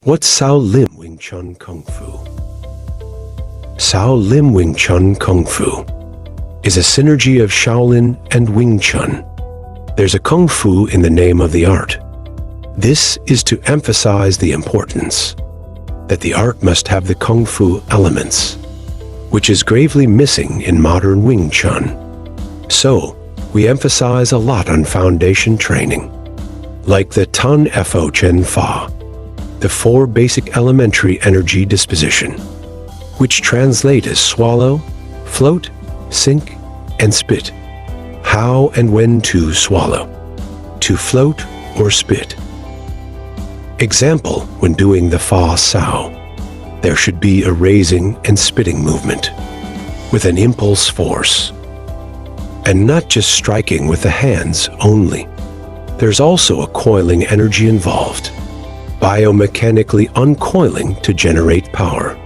What's Sao Lim Wing Chun Kung Fu? Sao Lim Wing Chun Kung Fu is a synergy of Shaolin and Wing Chun. There's a Kung Fu in the name of the art. This is to emphasize the importance that the art must have the Kung Fu elements, which is gravely missing in modern Wing Chun. So, we emphasize a lot on foundation training, like the Tan Fo Chen Fa, the 4 basic elementary energy disposition, which translate as swallow, float, sink, and spit. How and when to swallow, to float or spit. Example, when doing the Fa Sao, there should be a raising and spitting movement with an impulse force, and not just striking with the hands only. There's also a coiling energy involved, biomechanically uncoiling to generate power.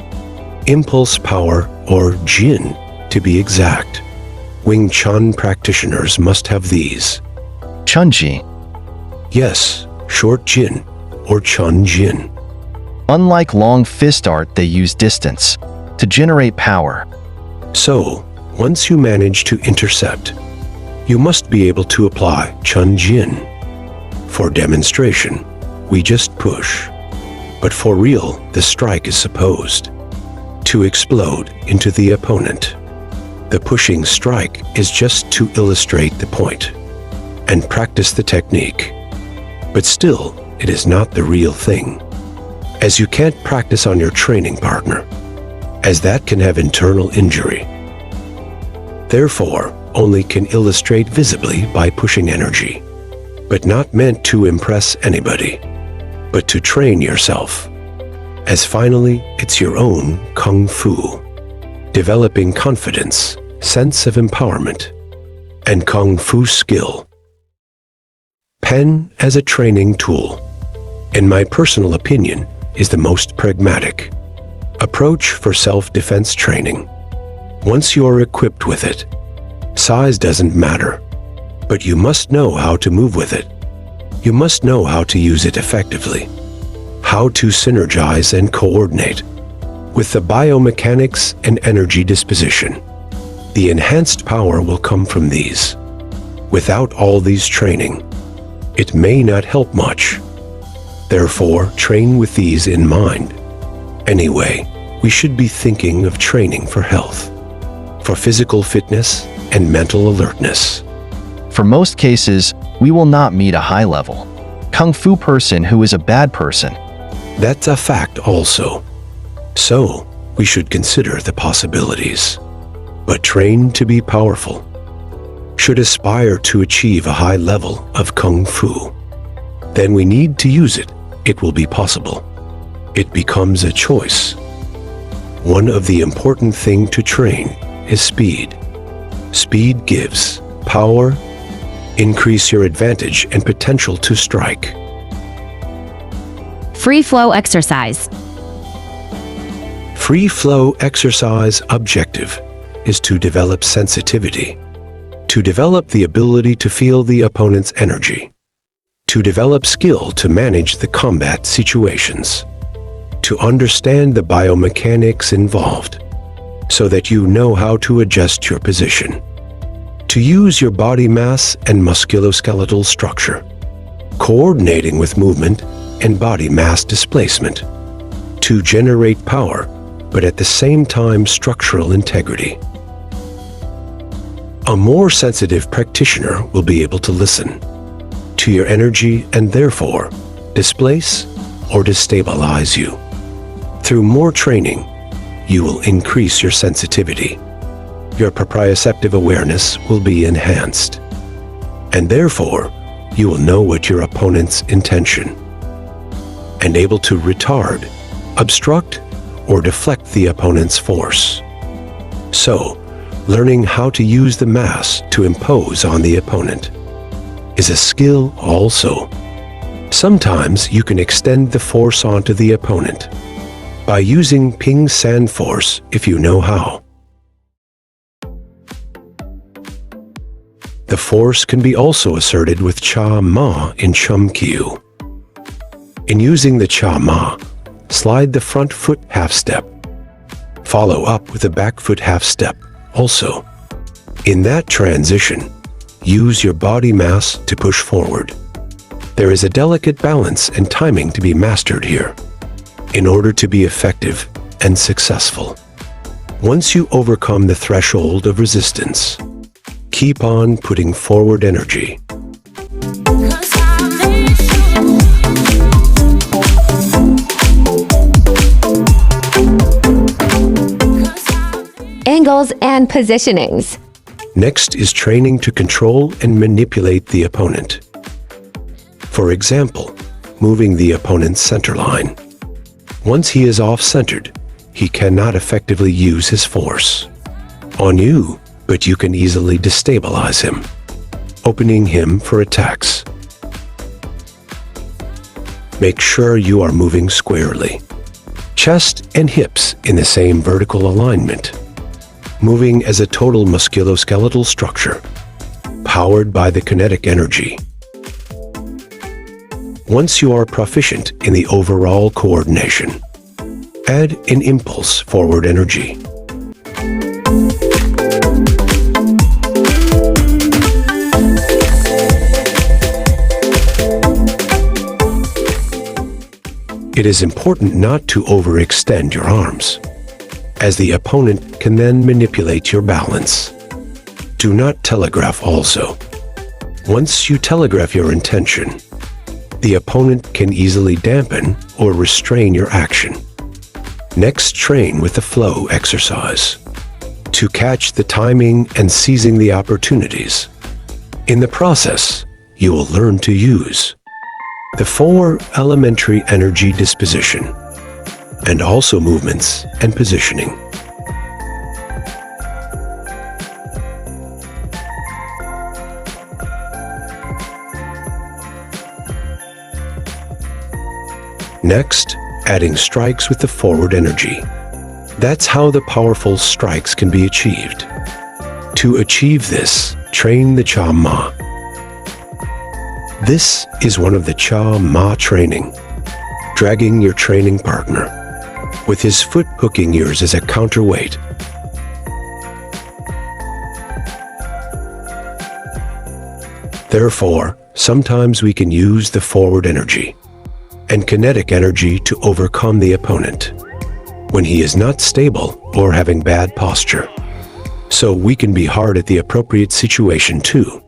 Impulse power, or Jin, to be exact. Wing Chun practitioners must have these. Chunji. Yes, short Jin, or Chun Jin. Unlike long fist art, they use distance to generate power. So, once you manage to intercept, you must be able to apply Chun Jin. For demonstration, we just push. But for real, the strike is supposed to explode into the opponent. The pushing strike is just to illustrate the point and practice the technique. But still, it is not the real thing, as you can't practice on your training partner, as that can have internal injury. Therefore, only can illustrate visibly by pushing energy, but not meant to impress anybody, but to train yourself, as finally it's your own Kung Fu, developing confidence, sense of empowerment, and Kung Fu skill. Pen as a training tool, in my personal opinion, is the most pragmatic approach for self-defense training. Once you're equipped with it, size doesn't matter, but you must know how to move with it. You must know how to use it effectively, how to synergize and coordinate with the biomechanics and energy disposition. The enhanced power will come from these. Without all these training, it may not help much. Therefore, train with these in mind. Anyway, we should be thinking of training for health, for physical fitness and mental alertness. For most cases, we will not meet a high-level Kung Fu person who is a bad person. That's a fact also. So, we should consider the possibilities. But train to be powerful, should aspire to achieve a high level of Kung Fu. Then we need to use it. It will be possible. It becomes a choice. One of the important things to train is speed. Speed gives power, increase your advantage and potential to strike. Free flow exercise. Free flow exercise objective is to develop sensitivity, to develop the ability to feel the opponent's energy, to develop skill to manage the combat situations, to understand the biomechanics involved, so that you know how to adjust your position, to use your body mass and musculoskeletal structure, coordinating with movement and body mass displacement, to generate power, but at the same time structural integrity. A more sensitive practitioner will be able to listen to your energy and therefore displace or destabilize you. Through more training, you will increase your sensitivity. Your proprioceptive awareness will be enhanced, and therefore you will know what your opponent's intention, and able to retard, obstruct, or deflect the opponent's force. So, learning how to use the mass to impose on the opponent is a skill also. Sometimes you can extend the force onto the opponent by using Ping San force if you know how. The force can be also asserted with Cha Ma in Chum Kyu. In using the Cha Ma, slide the front foot half step. Follow up with a back foot half step also. In that transition, use your body mass to push forward. There is a delicate balance and timing to be mastered here in order to be effective and successful. Once you overcome the threshold of resistance, keep on putting forward energy. Angles and positionings. Next is training to control and manipulate the opponent. For example, moving the opponent's center line. Once he is off-centered, he cannot effectively use his force on you, but you can easily destabilize him, opening him for attacks. Make sure you are moving squarely. Chest and hips in the same vertical alignment. Moving as a total musculoskeletal structure, powered by the kinetic energy. Once you are proficient in the overall coordination, add an impulse forward energy. It is important not to overextend your arms, as the opponent can then manipulate your balance. Do not telegraph also. Once you telegraph your intention, the opponent can easily dampen or restrain your action. Next, train with the flow exercise to catch the timing and seizing the opportunities. In the process, you will learn to use the 4 elementary energy disposition and also movements and positioning. Next, adding strikes with the forward energy. That's how the powerful strikes can be achieved. To achieve this, train the Cha Ma. This is one of the Cha Ma training, dragging your training partner, with his foot hooking yours as a counterweight. Therefore, sometimes we can use the forward energy and kinetic energy to overcome the opponent when he is not stable or having bad posture. So we can be hard at the appropriate situation too.